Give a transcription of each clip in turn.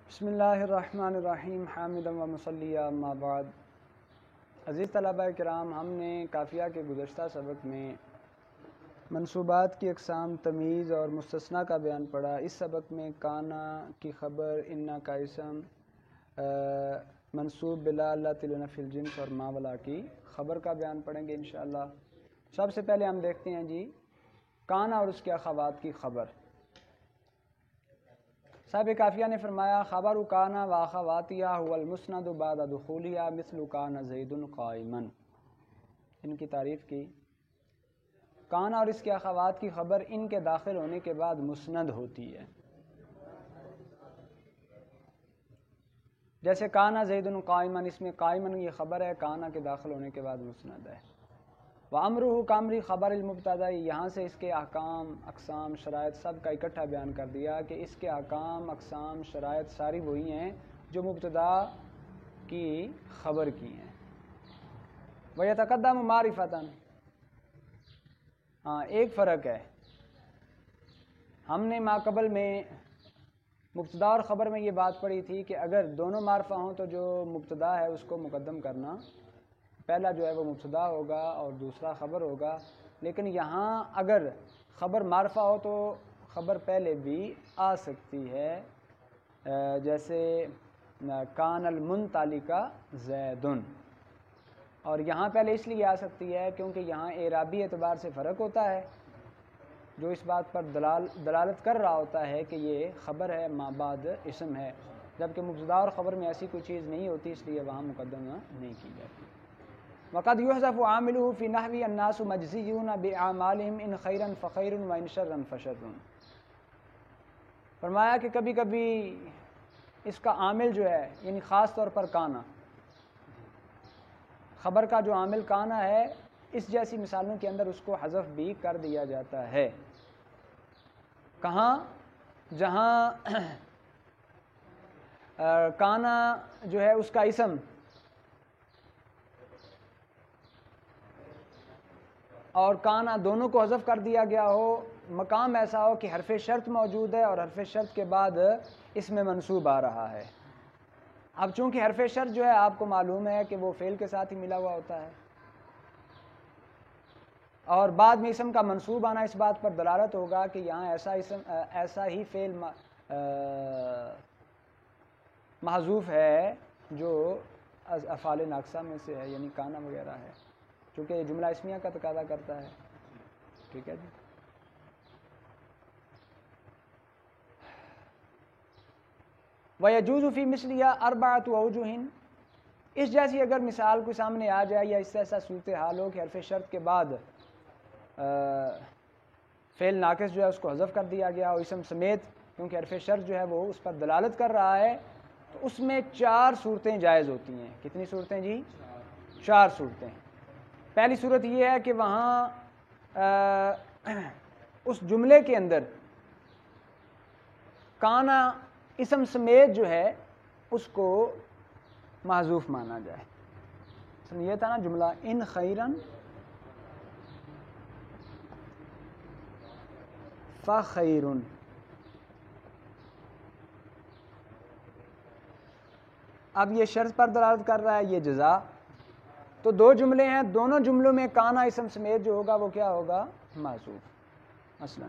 بسم اللہ الرحمن الرحیم حامدا و مصلیہ اما بعد۔ عزیز طلبہ کرام، ہم نے قافیہ کے گزشتہ سبق میں منصوبات کی اقسام، تمیز اور مستثنیٰ کا بیان پڑھا۔ اس سبق میں کانا کی خبر، انا کا اسم، منصوب بلا اللہ لنفی الجنس اور ما ولا کی خبر کا بیان پڑھیں گے انشاءاللہ۔ سب سے پہلے ہم دیکھتے ہیں جی کانا اور اس کے اخوات کی خبر۔ صاحب قافیہ نے فرمایا خبر کانا و اخواتیہ هو المسند بعد دخولیہ مثل کان زید قائما۔ ان کی تعریف کی، کانا اور اس کے اخوات کی خبر ان کے داخل ہونے کے بعد مسند ہوتی ہے۔ جیسے کانا زید قائما، اس میں قائما یہ خبر ہے، کانا کے داخل ہونے کے بعد مسند ہے۔ وَأَمْرُهُ كَأَمْرِ خبر المبتدا، یہاں سے اس کے احکام، اقسام، شرائط سب کا اکٹھا بیان کر دیا کہ اس کے احکام، اقسام، شرائط ساری وہی ہیں جو مبتدا کی خبر کی ہیں۔ وَيَتَقَدَّمُ مَعْرِفَةً، ہاں ایک فرق ہے، ہم نے ماقبل میں مبتدا اور خبر میں یہ بات پڑھی تھی کہ اگر دونوں معرفہ ہوں تو جو مبتدا ہے اس کو مقدم کرنا، پہلا جو ہے وہ مبتدا ہوگا اور دوسرا خبر ہوگا، لیکن یہاں اگر خبر معرفہ ہو تو خبر پہلے بھی آ سکتی ہے، جیسے کان المنطلق زیدن، اور یہاں پہلے اس لیے آ سکتی ہے کیونکہ یہاں اعرابی اعتبار سے فرق ہوتا ہے، جو اس بات پر دلالت کر رہا ہوتا ہے کہ یہ خبر ہے ما بعد اسم ہے، جبکہ مبتدا اور خبر میں ایسی کوئی چیز نہیں ہوتی، اس لیے وہاں مقدمہ نہیں کی جاتی۔ وقد يحذف عامله في نحو الناس مجزيون باعمالهم ان خيرا فخير وان شرا فشر۔ فرمایا کہ کبھی کبھی اس کا عامل جو ہے، یعنی خاص طور پر کانا، خبر کا جو عامل کانا ہے، اس جیسی مثالوں کے اندر اس کو حذف بھی کر دیا جاتا ہے۔ کہاں؟ جہاں کانا جو ہے اس کا اسم اور کانا دونوں کو حذف کر دیا گیا ہو، مقام ایسا ہو کہ حرف شرط موجود ہے اور حرف شرط کے بعد اس میں منصوب آ رہا ہے۔ اب چونکہ حرف شرط جو ہے آپ کو معلوم ہے کہ وہ فعل کے ساتھ ہی ملا ہوا ہوتا ہے، اور بعد میں اسم کا منصوب آنا اس بات پر دلالت ہوگا کہ یہاں ایسا ہی فعل محذوف ہے جو افعال ناقصہ میں سے ہے، یعنی کانا وغیرہ ہے، چونکہ یہ جملہ اسمیہ کا تقاضا کرتا ہے۔ ٹھیک ہے جی۔ وَيَجُوزُ فِي مِثْلِهَا أَرْبَعَةُ أَوْجُهٍ، اس جیسی اگر مثال کوئی سامنے آ جائے یا اس سے ایسا صورتحال ہو کہ حرف شرط کے بعد فعل ناقص جو ہے اس کو حذف کر دیا گیا اور اسم سمیت، کیونکہ حرف شرط جو ہے وہ اس پر دلالت کر رہا ہے، تو اس میں 4 صورتیں جائز ہوتی ہیں۔ کتنی صورتیں جی؟ 4 صورتیں۔ پہلی صورت یہ ہے کہ وہاں اس جملے کے اندر کانا اسم سمیت جو ہے اس کو محذوف مانا جائے۔ یہ تھا نا جملہ ان خیرن فخیرن، اب یہ شرط پر دلالت کر رہا ہے، یہ جزا، تو 2 جملے ہیں، دونوں جملوں میں کانا اسم سمیت جو ہوگا وہ کیا ہوگا؟ محذوف۔ مثلا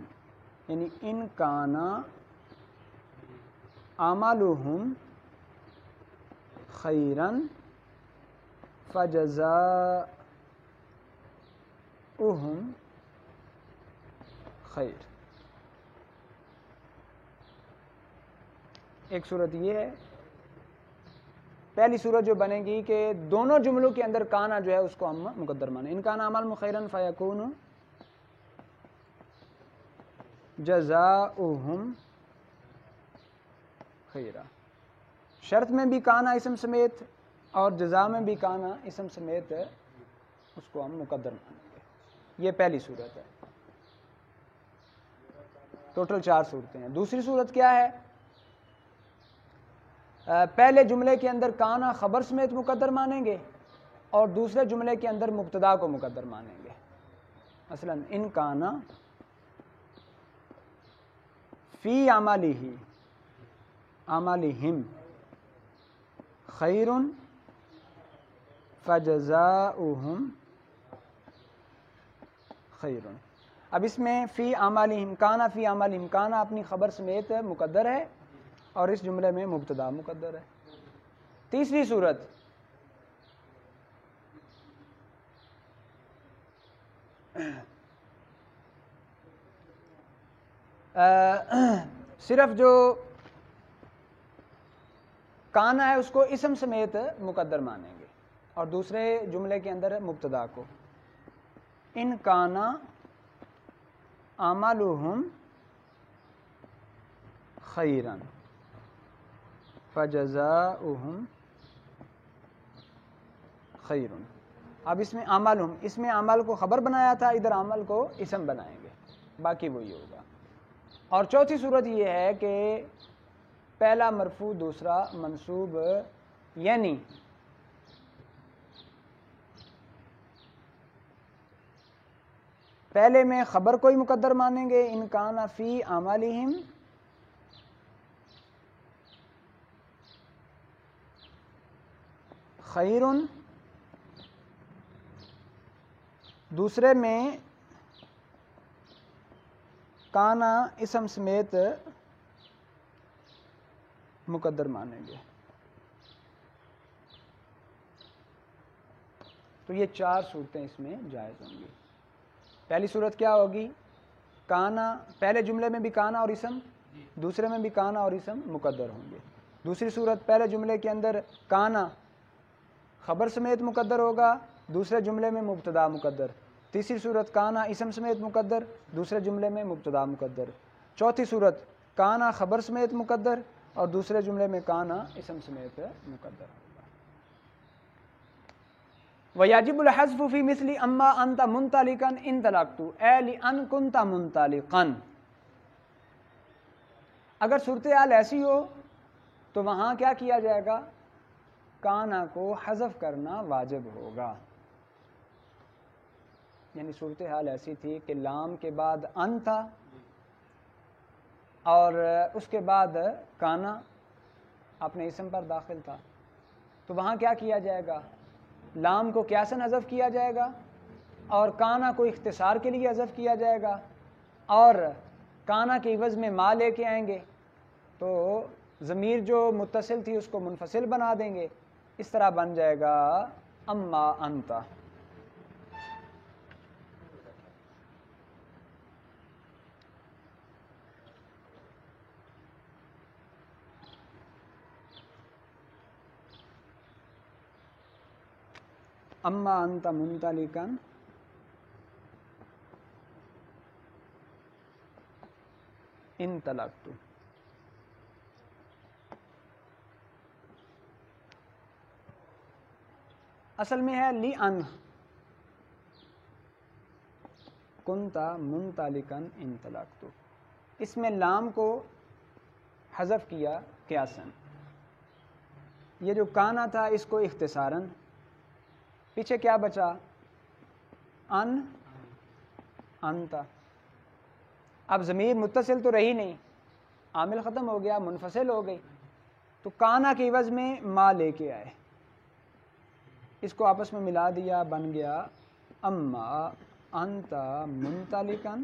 یعنی ان کانا اعمالهم خیرا فجزاؤہم خیر۔ ایک صورت یہ ہے، پہلی صورت جو بنے گی کہ دونوں جملوں کے اندر کانا جو ہے اس کو ہم مقدر مانیں، ان کانا اعمالہم خیرا فیکون جزاؤہم خیرا۔ شرط میں بھی کانا اسم سمیت اور جزا میں بھی کانا اسم سمیت اس کو ہم مقدر مانیں گے۔ یہ پہلی صورت ہے۔ ٹوٹل 4 صورتیں ہیں۔ دوسری صورت کیا ہے؟ پہلے جملے کے اندر کانا خبر سمیت مقدر مانیں گے اور دوسرے جملے کے اندر مبتدا کو مقدر مانیں گے۔ مثلا ان کانا فی عملہ، اعمالہم خیر فجزاؤہم خیر. اب اس میں فی اعمالہم کانا، فی اعمالہم کانا اپنی خبر سمیت مقدر ہے اور اس جملے میں مبتدا مقدر ہے. تیسری صورت صرف جو کانا ہے اس کو اسم سمیت مقدر مانیں گے اور دوسرے جملے کے اندر مبتدا کو. ان کانا اعمالہم خیرا فجزاؤہم خیر. اب اس میں اعمالہم، اس میں اعمال کو خبر بنایا تھا، ادھر عمل کو اسم بنائیں گے، باقی وہی ہوگا. اور چوتھی صورت یہ ہے کہ پہلا مرفوع دوسرا منصوب، یعنی پہلے میں خبر کو ہی مقدر مانیں گے، ان کان فی اعمالہم خیر، دوسرے میں کانا اسم سمیت مقدر مانیں گے. تو یہ چار صورتیں اس میں جائز ہوں گی. پہلی صورت کیا ہوگی؟ کانا، پہلے جملے میں بھی کانا اور اسم، دوسرے میں بھی کانا اور اسم مقدر ہوں گے. دوسری صورت پہلے جملے کے اندر کانا خبر سمیت مقدر ہوگا، دوسرے جملے میں مبتدا مقدر. تیسری صورت کانا اسم سمیت مقدر، دوسرے جملے میں مبتدا مقدر. چوتھی صورت کانا خبر سمیت مقدر اور دوسرے جملے میں کانا اسم سمیت مقدر ہوگا. وَيَجِبُ الْحَذْفُ فِي مِثْلِ أَمَّا أَنْتَ مُنْطَلِقًا إِنْ طَلَقْتُ أَيْ لِأَنْ كُنْتَ مُنْطَلِقًا. اگر صورتحال ایسی ہو تو وہاں کیا کیا جائے گا؟ کانا کو حذف کرنا واجب ہوگا. یعنی صورتحال ایسی تھی کہ لام کے بعد ان تھا اور اس کے بعد کانا اپنے اسم پر داخل تھا، تو وہاں کیا کیا جائے گا؟ لام کو قیاساً حذف کیا جائے گا اور کانا کو اختصار کے لیے حذف کیا جائے گا اور کانا کے عوض میں ما لے کے آئیں گے تو ضمیر جو متصل تھی اس کو منفصل بنا دیں گے. اس طرح بن جائے گا اما انتا. اما انت منطلقا ان طلقت. اصل میں ہے لی ان کنتا منطلقا ان طلقت. اس میں لام کو حذف کیا قیاساً. یہ جو کانا تھا اس کو اختصاراً. پیچھے کیا بچا؟ ان انتا. اب ضمیر متصل تو رہی نہیں، عامل ختم ہو گیا، منفصل ہو گئی، تو کانا کے عوض میں ما لے کے آئے، اس کو آپس میں ملا دیا، بن گیا اما انتا منطلقا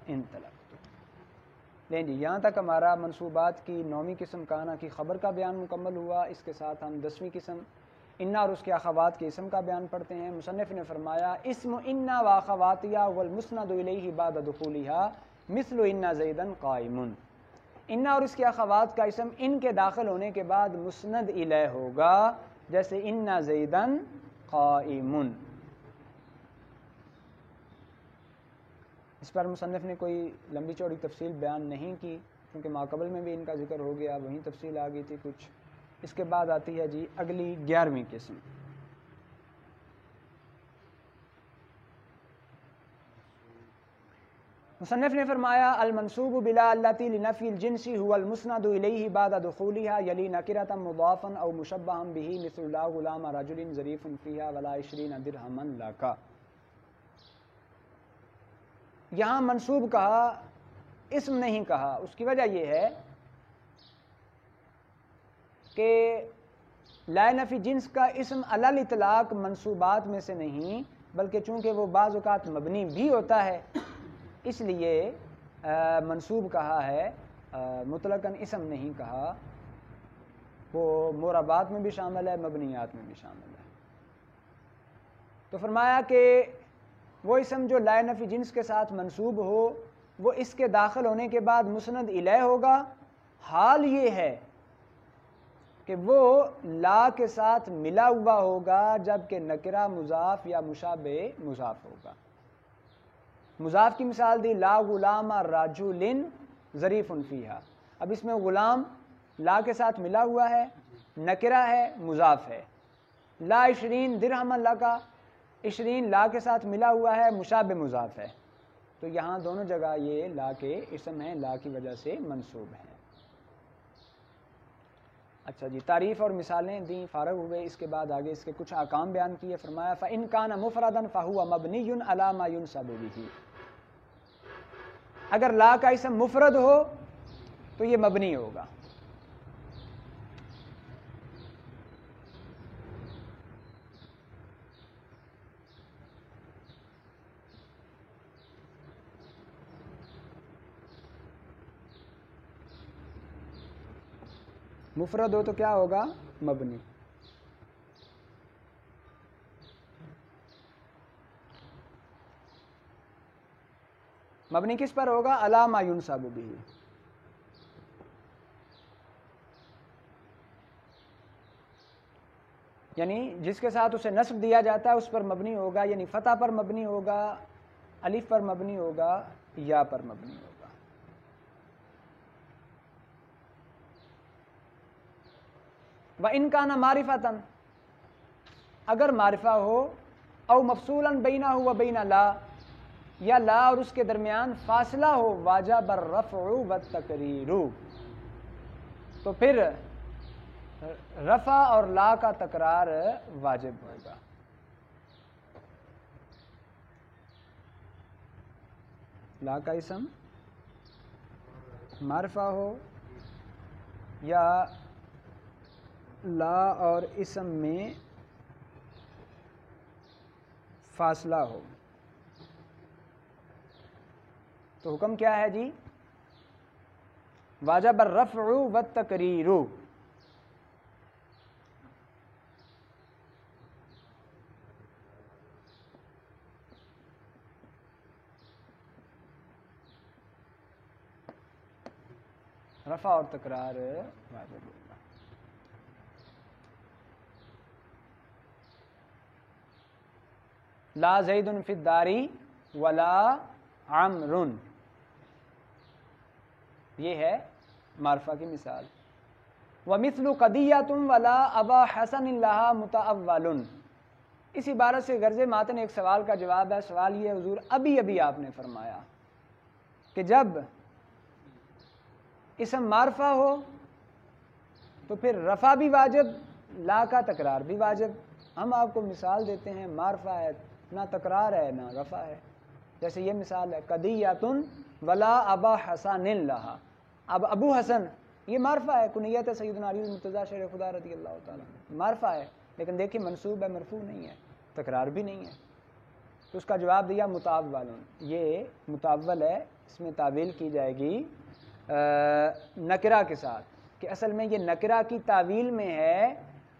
ان طلقت. لیں جی، یہاں تک ہمارا منصوبات کی 9ویں قسم کانا کی خبر کا بیان مکمل ہوا. اس کے ساتھ ہم 10ویں قسم انا اور اس کے اخوات کے اسم کا بیان پڑھتے ہیں. مصنف نے فرمایا اسم انا واخواتها والمسند الیہ بعد دخولها مثل انا زیدا قائم. انا اور اس کے اخوات کا اسم ان کے داخل ہونے کے بعد مسند الیہ ہوگا جیسے انا زیدا قائم. اس پر مصنف نے کوئی لمبی چوڑی تفصیل بیان نہیں کی کیونکہ ماقبل میں بھی ان کا ذکر ہو گیا، وہیں تفصیل آ گئی تھی کچھ. اس کے بعد آتی ہے جی اگلی 11ویں قسم. مصنف نے فرمایا المنصوب بلا التی لنفی الجنس هو المسند الیہ بعد دخولها یلی نکرۃ مضافا او مشبہا به مثل لا غلام رجل ظریف فیها ولا 20 درہما لک. یہاں منصوب کہا اسم نہیں کہا، اس کی وجہ یہ ہے کہ لا نفی جنس کا اسم علی الاطلاق منصوبات میں سے نہیں، بلکہ چونکہ وہ بعض اوقات مبنی بھی ہوتا ہے اس لیے منصوب کہا ہے، مطلقاً اسم نہیں کہا۔ وہ مرابات میں بھی شامل ہے، مبنیات میں بھی شامل ہے۔ تو فرمایا کہ وہ اسم جو لا نفی جنس کے ساتھ منصوب ہو وہ اس کے داخل ہونے کے بعد مسند الیہ ہوگا، حال یہ ہے کہ وہ لا کے ساتھ ملا ہوا ہوگا جبکہ نکرہ مضاف یا مشابہ مضاف ہوگا۔ مضاف کی مثال دی لا غلام رجل ظریف فیہا، اب اس میں غلام لا کے ساتھ ملا ہوا ہے، نکرہ ہے، مضاف ہے۔ لا 20 درہم لکا، 20 لا کے ساتھ ملا ہوا ہے، مشابہ مضاف ہے، تو یہاں دونوں جگہ یہ لا کے اسم ہیں، لا کی وجہ سے منصوب ہیں۔ اچھا جی، تعریف اور مثالیں دیں، فارغ ہوئے، اس کے بعد آگے اس کے کچھ احکام بیان کیے۔ فرمایا فَإِن كَانَ مُفْرَدًا فَهُوَ مَبْنِيٌّ عَلَى مَا يُنْصَبُ بِهِ، اگر لا کا اسم مفرد ہو تو یہ مبنی ہوگا۔ مفرد ہو تو کیا ہوگا؟ مبنی۔ مبنی کس پر ہوگا؟ علی ما ینصب بہ، یعنی جس کے ساتھ اسے نصب دیا جاتا ہے اس پر مبنی ہوگا، یعنی فتح پر مبنی ہوگا، الف پر مبنی ہوگا، یا پر مبنی ہوگا۔ وَإِن كَانَ مَعْرِفَةً، اگر معرفہ ہو، او مفصولا بینہ وبین لا، یا لا اور اس کے درمیان فاصلہ ہو، واجب الرفع والتقریر، تو پھر رفع اور لا کا تکرار واجب ہوگا۔ لا کا اسم معرفہ ہو یا لا اور اسم میں فاصلہ ہو، تو حکم کیا ہے جی؟ واجب الرفع والتقریر، رفع اور تکرار واجب ہوگا۔ لا زید فی الدار ولا عمر، یہ ہے معرفہ کی مثال۔ ومثل قضیۃ ولا ابا حسن لها متأول، اس عبارت سے غرض ماتن ایک سوال کا جواب ہے۔ سوال یہ حضور ابھی آپ نے فرمایا کہ جب اسم معرفہ ہو تو پھر رفع بھی واجب، لا کا تکرار بھی واجب۔ ہم آپ کو مثال دیتے ہیں، معرفہ ہے نہ تکرار ہے نہ رفع ہے، جیسے یہ مثال ہے قضیۃ ولا ابا حسن لہا، اب ابو حسن یہ معرفہ ہے، کنیت ہے سیدنا علی مرتضیٰ شیر خدا رضی اللہ تعالیٰ، معرفہ ہے، لیکن دیکھیں منصوب ہے، مرفوع نہیں ہے، تکرار بھی نہیں ہے، تو اس کا جواب دیا متأول، یہ متأول ہے، اس میں تعویل کی جائے گی نکرہ کے ساتھ، کہ اصل میں یہ نکرہ کی تعویل میں ہے،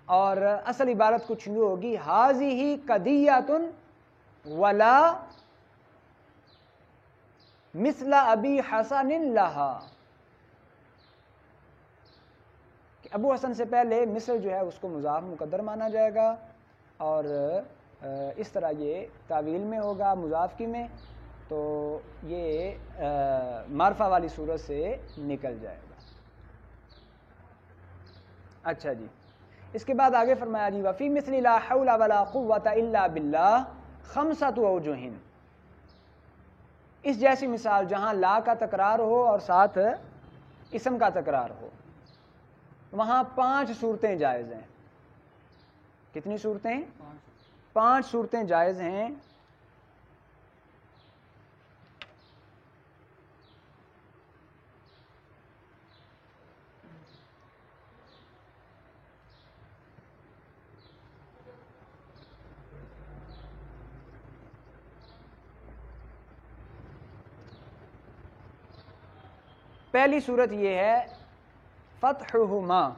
اور اصل عبارت کچھ یوں ہوگی ھذہ قضیۃ ولا مثل ابی حسن لہا، کہ ابو حسن سے پہلے مثل جو ہے اس کو مضاف مقدر مانا جائے گا، اور اس طرح یہ تعویل میں ہوگا مضاف کی میں، تو یہ معرفہ والی صورت سے نکل جائے گا۔ اچھا جی، اس کے بعد آگے فرمایا جی وفی مثل لا حول ولا قوۃ الا باللہ خمسۃ اوجہ، اس جیسی مثال جہاں لا کا تکرار ہو اور ساتھ اسم کا تکرار ہو، وہاں 5 صورتیں جائز ہیں۔ کتنی صورتیں؟ 5 صورتیں جائز ہیں۔ پہلی صورت یہ ہے فتحہما،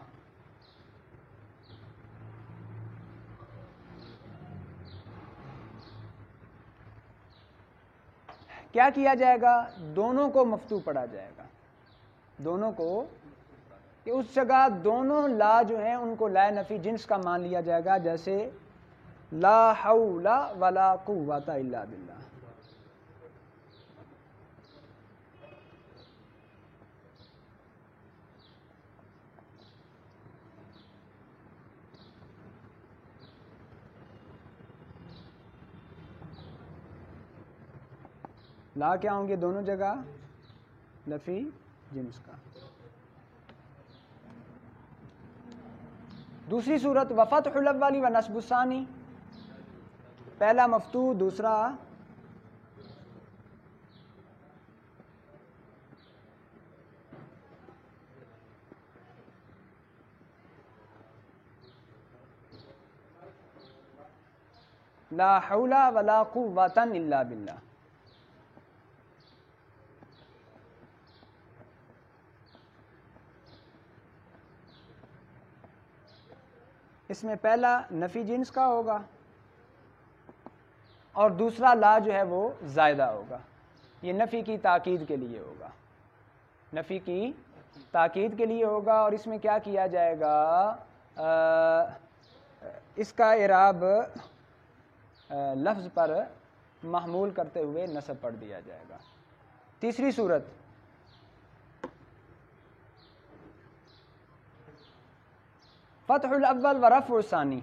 کیا کیا جائے گا؟ دونوں کو مفتوح پڑھا جائے گا، دونوں کو، کہ اس جگہ دونوں لا جو ہیں ان کو لا نفی جنس کا مان لیا جائے گا، جیسے لا حول ولا قوت الا باللہ۔ لا کیا ہوں گے دونوں جگہ؟ نفی جنس کا۔ دوسری صورت وفتح الاول و نصب الثانی، پہلا مفتوح دوسرا لا حول ولا قوت الا باللہ۔ اس میں پہلا نفی جنس کا ہوگا اور دوسرا لا جو ہے وہ زائدہ ہوگا، یہ نفی کی تاکید کے لیے ہوگا، نفی کی تاکید کے لیے ہوگا۔ اور اس میں کیا کیا جائے گا؟ اس کا اعراب لفظ پر محمول کرتے ہوئے نصب پڑھ دیا جائے گا۔ تیسری صورت فتح الاول و رفع الثانی،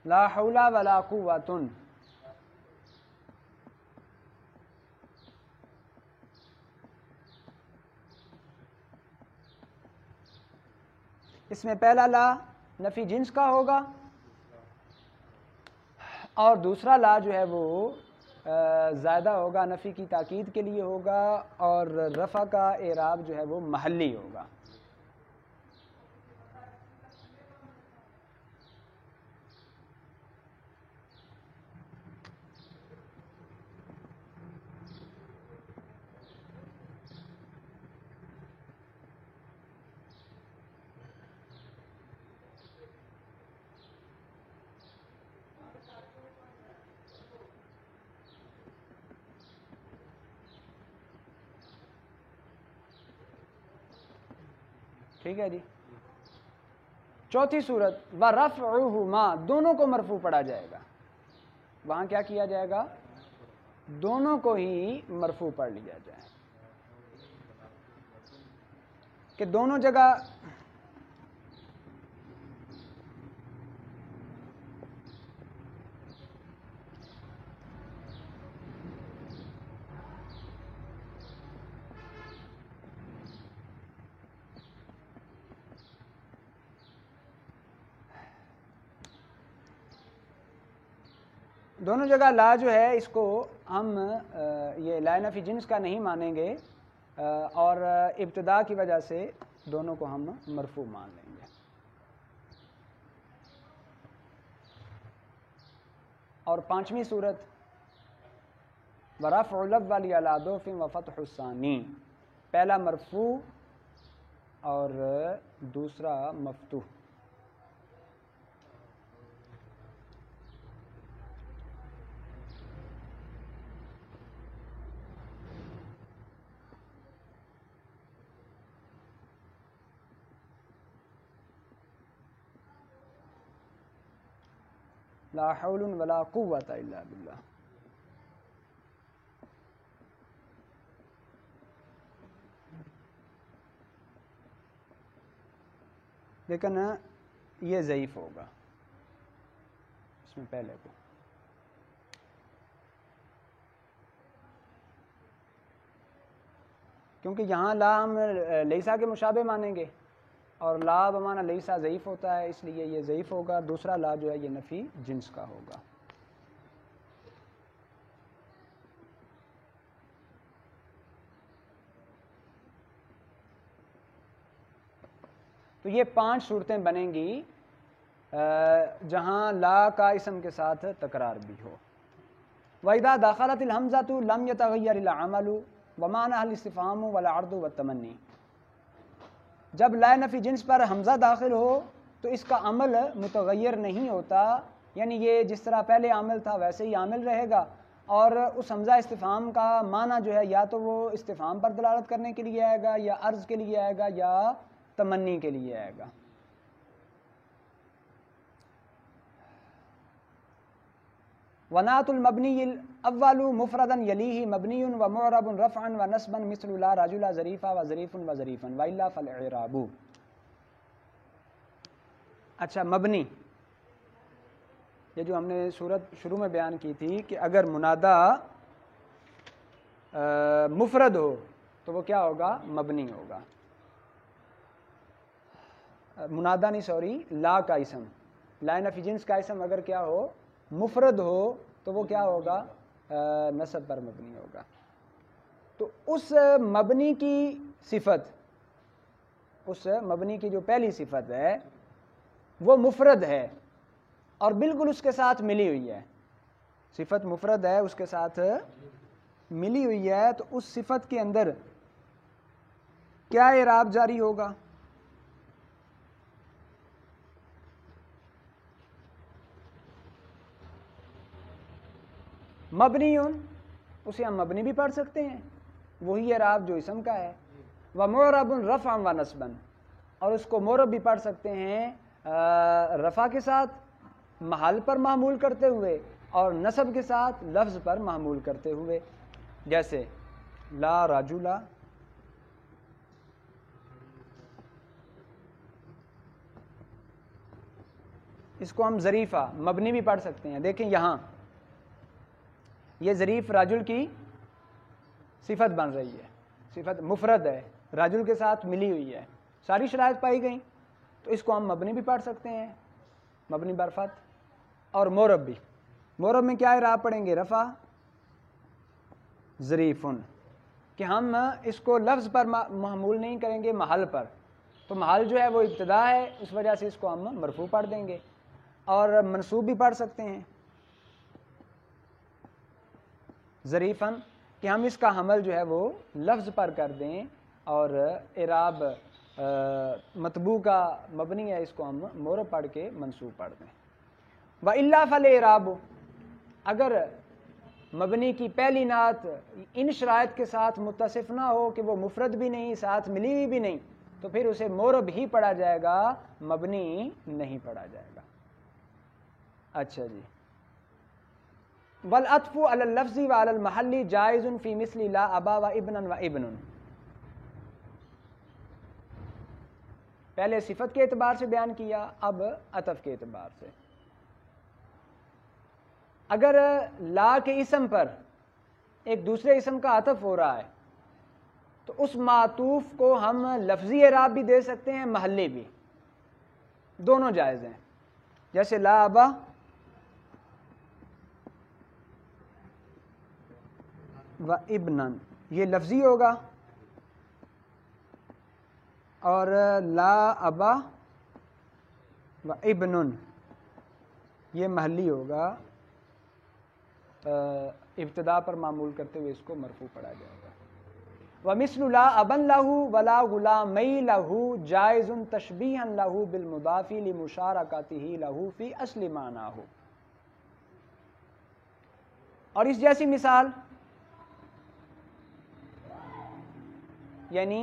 لا حول ولا قوت، اس میں پہلا لا نفی جنس کا ہوگا اور دوسرا لا جو ہے وہ زائدہ ہوگا، نفی کی تاکید کے لیے ہوگا، اور رفع کا اعراب جو ہے وہ محلی ہوگا۔ ٹھیک ہے جی۔ چوتھی صورت وَرَفْعُهُمَا، دونوں کو مرفوع پڑھا جائے گا، وہاں کیا کیا جائے گا؟ دونوں کو ہی مرفوع پڑھ لیا جائے، کہ دونوں جگہ لا جو ہے اس کو ہم یہ لا نفی جنس کا نہیں مانیں گے، اور ابتدا کی وجہ سے دونوں کو ہم مرفوع مان لیں گے۔ اور پانچویں صورت وَرَفْعُ الْأَوَّلِ عَلَىٰ ضَعْفٍ وَفَتْحُ الثَّانِي، پہلا مرفوع اور دوسرا مفتوح۔ لا حول ولا قوت الا باللہ۔ لیکن یہ ضعیف ہوگا اس میں پہلے کو، کیونکہ یہاں لا ہم لیسا کے مشابہ مانیں گے، اور لا بمعنی لیسا ضعیف ہوتا ہے، اس لیے یہ ضعیف ہوگا۔ دوسرا لا جو ہے یہ نفی جنس کا ہوگا۔ تو یہ 5 صورتیں بنیں گی جہاں لا کا اسم کے ساتھ تکرار بھی ہو. وَإِذَا دَخَلَتِ الْحَمْزَةُ لَمْ يَتَغَيَّرِ الْعَمَلُ وَمَعْنَهَا الْاِسْتِفْهَامُ وَالْعَرْضُ وَالتَّمَنِّي. جب لا نفی جنس پر حمزہ داخل ہو تو اس کا عمل متغیر نہیں ہوتا، یعنی یہ جس طرح پہلے عامل تھا ویسے ہی عامل رہے گا، اور اس حمزہ استفہام کا معنی جو ہے یا تو وہ استفہام پر دلالت کرنے کے لیے آئے گا، یا عرض کے لیے آئے گا، یا تمنی کے لیے آئے گا. ونعت المبنی الاول مفردا یلیہ مبنی و معرب رفعا و نصبا مثل لا رجل ظریفا و ظریف و ظریفا والا فالاعراب. اچھا، مبنی، یہ جو ہم نے صورت شروع میں بیان کی تھی کہ اگر منادا مفرد ہو تو وہ کیا ہوگا؟ مبنی ہوگا. منادا نہیں، سوری، لا کا اسم، لا نفی جنس کا اسم اگر کیا ہو؟ مفرد ہو تو وہ کیا ہوگا؟ نصب پر مبنی ہوگا. تو اس مبنی کی صفت، اس مبنی کی جو پہلی صفت ہے وہ مفرد ہے اور بالکل اس کے ساتھ ملی ہوئی ہے. صفت مفرد ہے، اس کے ساتھ ملی ہوئی ہے، تو اس صفت کے اندر کیا اعراب جاری ہوگا؟ مبنیون، اسے ہم مبنی بھی پڑھ سکتے ہیں، وہی اعراب جو اسم کا ہے. ومعرب رفعا و نصبا، اور اس کو معرب بھی پڑھ سکتے ہیں رفع کے ساتھ محل پر معمول کرتے ہوئے اور نصب کے ساتھ لفظ پر معمول کرتے ہوئے. جیسے لا رجلا، اس کو ہم ظریفہ مبنی بھی پڑھ سکتے ہیں. دیکھیں یہاں یہ ظریف راجل کی صفت بن رہی ہے، صفت مفرد ہے، راجل کے ساتھ ملی ہوئی ہے، ساری شرائط پائی گئیں، تو اس کو ہم مبنی بھی پڑھ سکتے ہیں، مبنی برفت. اور معرب بھی، معرب میں کیا اعراب پڑھیں گے؟ رفع ظریفن، کہ ہم اس کو لفظ پر محمول نہیں کریں گے، محل پر. تو محل جو ہے وہ ابتدا ہے، اس وجہ سے اس کو ہم مرفوع پڑھ دیں گے. اور منصوب بھی پڑھ سکتے ہیں ظریفن، کہ ہم اس کا حمل جو ہے وہ لفظ پر کر دیں اور اعراب مطبوع کا مبنی ہے، اس کو ہم معرب پڑھ کے منصوب پڑھ دیں. وَإِلَّا فَالْإِعْرَابُ، اگر مبنی کی پہلی نعت ان شرائط کے ساتھ متصف نہ ہو کہ وہ مفرد بھی نہیں، ساتھ ملی ہوئی بھی نہیں، تو پھر اسے معرب ہی پڑھا جائے گا، مبنی نہیں پڑھا جائے گا. اچھا جی. والعطف علی اللفظ وعلی المحل جائز فی مثل لا ابا و ابنا و ابن. پہلے صفت کے اعتبار سے بیان کیا، اب عطف کے اعتبار سے. اگر لا کے اسم پر ایک دوسرے اسم کا عطف ہو رہا ہے تو اس معطوف کو ہم لفظی اعراب بھی دے سکتے ہیں، محلی بھی، دونوں جائز ہیں. جیسے لا ابا و ابنن، یہ لفظی ہوگا، اور لا ابا و ابنن یہ محلی ہوگا، ابتدا پر معمول کرتے ہوئے اس کو مرفوع پڑھا جائے گا. وَمِثْلُ لَا أَبًا لَهُ وَلَا غُلَامَيْ لَهُ جَائِزٌ تَشْبِيهًا لَهُ بِالْمُضَافِ لِمُشَارَكَتِهِ لَهُ فِي أَصْلِ مَعْنَاهُ. اور اس جیسی مثال یعنی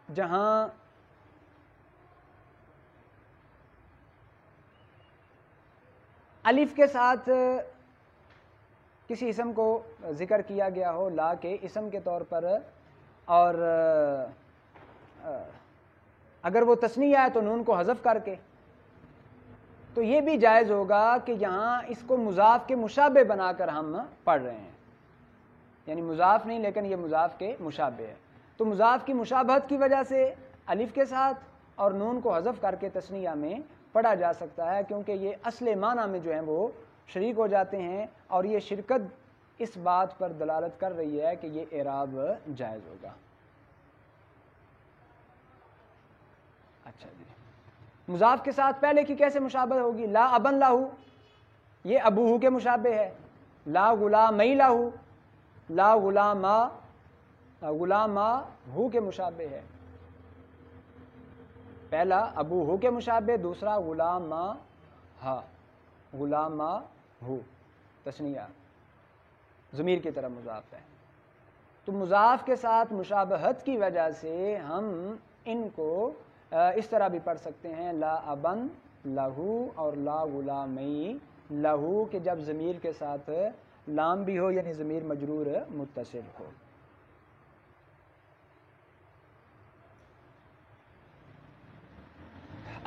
جہاں الف کے ساتھ کسی اسم کو ذکر کیا گیا ہو لا کے اسم کے طور پر، اور اگر وہ تثنیہ ہے تو نون کو حذف کر کے، تو یہ بھی جائز ہوگا کہ یہاں اس کو مضاف کے مشابہ بنا کر ہم پڑھ رہے ہیں، یعنی مضاف نہیں لیکن یہ مضاف کے مشابہ ہے. تو مضاف کی مشابہت کی وجہ سے الف کے ساتھ اور نون کو حذف کر کے تثنیہ میں پڑھا جا سکتا ہے، کیونکہ یہ اصل معنی میں جو ہیں وہ شریک ہو جاتے ہیں، اور یہ شرکت اس بات پر دلالت کر رہی ہے کہ یہ اعراب جائز ہوگا. اچھا جی، مضاف کے ساتھ پہلے کی کیسے مشابہت ہوگی؟ لا ابن لہو، یہ ابوہ کے مشابہ ہے. لا غلامی لہو، لا غلاما ہو کے مشابہ ہے. پہلا ابوہ کے مشابہ، دوسرا غلاما ہو تثنیہ ضمیر کی طرف مضاف ہے. تو مضاف کے ساتھ مشابہت کی وجہ سے ہم ان کو اس طرح بھی پڑھ سکتے ہیں، لا ابن لہو اور لا غلامی لہو، کہ جب ضمیر کے ساتھ لام بھی ہو، یعنی ضمیر مجرور متصل ہو.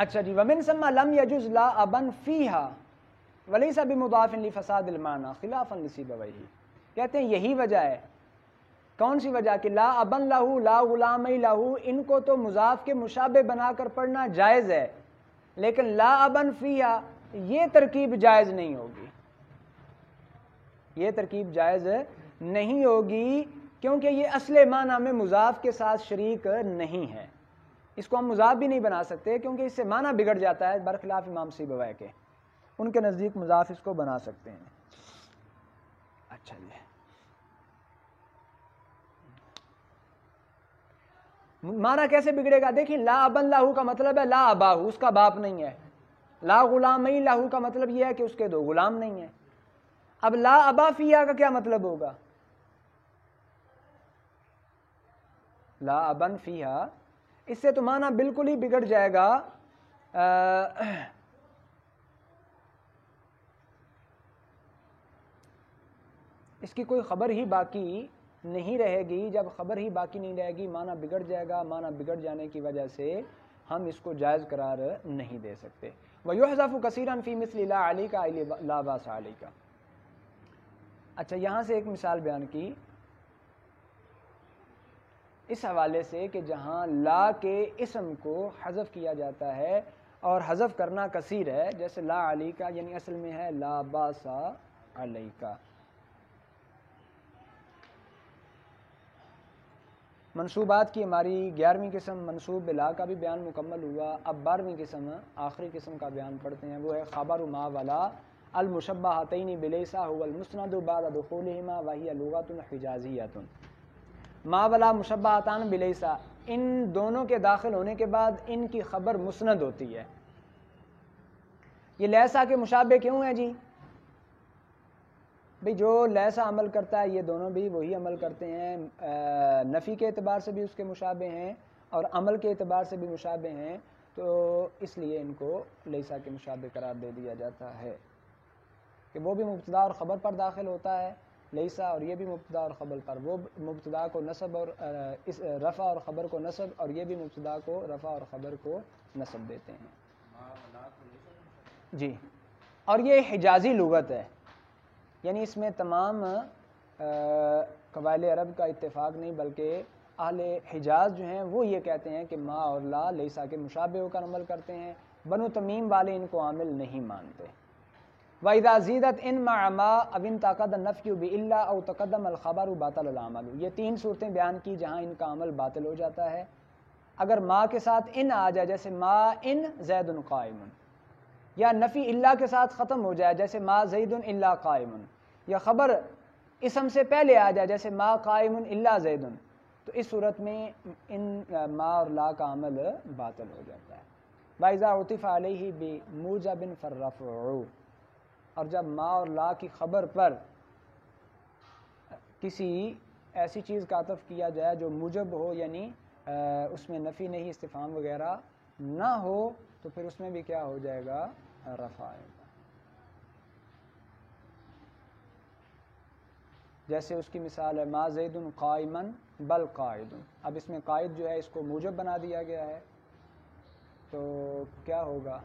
اچھا جی، ومن ثم لم يجوز لا ابن فیہا ولیس بمضاف لفساد المعنی خلافا لسیبویہ. کہتے ہیں یہی وجہ ہے. کون سی وجہ؟ کہ لا ابن لہو، لا غلامی لہو، ان کو تو مضاف کے مشابہ بنا کر پڑھنا جائز ہے، لیکن لا ابن فیہا یہ ترکیب جائز نہیں ہوگی. یہ ترکیب جائز نہیں ہوگی کیونکہ یہ اصل معنی میں مضاف کے ساتھ شریک نہیں ہے. اس کو ہم مضاف بھی نہیں بنا سکتے کیونکہ اس سے معنی بگڑ جاتا ہے، برخلاف امام سیبویہ کے. ان کے نزدیک مضاف اس کو بنا سکتے ہیں. اچھا جی، معنی کیسے بگڑے گا؟ دیکھیں، لا ابن لہو کا مطلب ہے لا اباہو، اس کا باپ نہیں ہے. لا غلامی لہو کا مطلب یہ ہے کہ اس کے دو غلام نہیں ہیں. اب لا ابا فیہا کا کیا مطلب ہوگا؟ لا ابن فیہا، اس سے تو معنی بالکل ہی بگڑ جائے گا. اس کی کوئی خبر ہی باقی نہیں رہے گی. جب خبر ہی باقی نہیں رہے گی معنی بگڑ جائے گا. معنی بگڑ جانے کی وجہ سے ہم اس کو جائز قرار نہیں دے سکتے. وَيُحْذَفُ كَثِيرًا فِي مِثْلِ لَا عَلَيْكَ لَا بَأْسَ عَلَيْكَ. اچھا، یہاں سے ایک مثال بیان کی اس حوالے سے کہ جہاں لا کے اسم کو حذف کیا جاتا ہے اور حذف کرنا کثیر ہے، جیسے لا علی کا، یعنی اصل میں ہے لا باس علی کا. منصوبات کی ہماری 11ویں قسم منصوب بلا کا بھی بیان مکمل ہوا. اب 12ویں قسم، آخری قسم کا بیان پڑھتے ہیں. وہ ہے خبر ما ولا المشبہتین بلیسا هو المسند بعد دخولہما وہی لغۃ حجازیۃ. ما ولا مشبہتان بلیسا، ان دونوں کے داخل ہونے کے بعد ان کی خبر مسند ہوتی ہے. یہ لیسا کے مشابہ کیوں ہیں جی؟ بھئی جو لیسا عمل کرتا ہے یہ دونوں بھی وہی عمل کرتے ہیں. نفی کے اعتبار سے بھی اس کے مشابہ ہیں اور عمل کے اعتبار سے بھی مشابہ ہیں، تو اس لیے ان کو لیسا کے مشابہ قرار دے دیا جاتا ہے کہ وہ بھی مبتدا اور خبر پر داخل ہوتا ہے لیسا، اور یہ بھی مبتدا اور خبر پر. وہ مبتدا کو نصب اور رفع اور خبر کو نصب، اور یہ بھی مبتدا کو رفع اور خبر کو نصب دیتے ہیں. جی، اور یہ حجازی لغت ہے، یعنی اس میں تمام قبائل عرب کا اتفاق نہیں، بلکہ اہل حجاز جو ہیں وہ یہ کہتے ہیں کہ ما اور لا لیسا کے مشابہ ہو کر عمل کرتے ہیں. بنو تمیم والے ان کو عامل نہیں مانتے. وَإِذَا زِيدَتْ إِن مَعَ مَا أَوْ انْتَقَدَ النَّفْيُ بِإِلَّا أَوْ تَقَدَّمَ الْخَبَرُ بَطَلَ الْعَمَلُ. یہ 3 صورتیں بیان کی جہاں ان کا عمل باطل ہو جاتا ہے. اگر ما کے ساتھ ان آ جائے، جیسے ما ان زید قائم، یا نفی اللہ کے ساتھ ختم ہو جائے، جیسے ما زید الا قائم، یا خبر اسم سے پہلے آ جائے، جیسے ما قائم الا زید، تو اس صورت میں ان ما اور لا کا عمل باطل ہو جاتا ہے. وَإِذَا عُطِفَ عَلَيْهِ بِمُوجَبٍ فَالرَّفْعُ. اور جب ما اور لا کی خبر پر کسی ایسی چیز کا عطف کیا جائے جو موجب ہو، یعنی اس میں نفی نہیں، استفہام وغیرہ نہ ہو، تو پھر اس میں بھی کیا ہو جائے گا؟ رفع آئے گا. جیسے اس کی مثال ہے ما زید قائما بل قائد. اب اس میں قائد جو ہے اس کو موجب بنا دیا گیا ہے، تو کیا ہوگا؟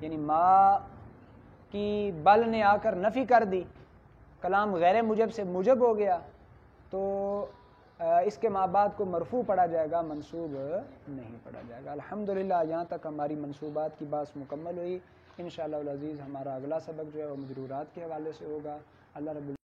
یعنی ما کی بل نے آ کر نفی کر دی، کلام غیر موجب سے موجب ہو گیا، تو اس کے ما بعد کو مرفوع پڑھا جائے گا، منصوب نہیں پڑھا جائے گا. الحمدللہ یہاں تک ہماری منصوبات کی بات مکمل ہوئی. انشاءاللہ العزیز ہمارا اگلا سبق جو ہے وہ مجرورات کے حوالے سے ہوگا. اللہ رب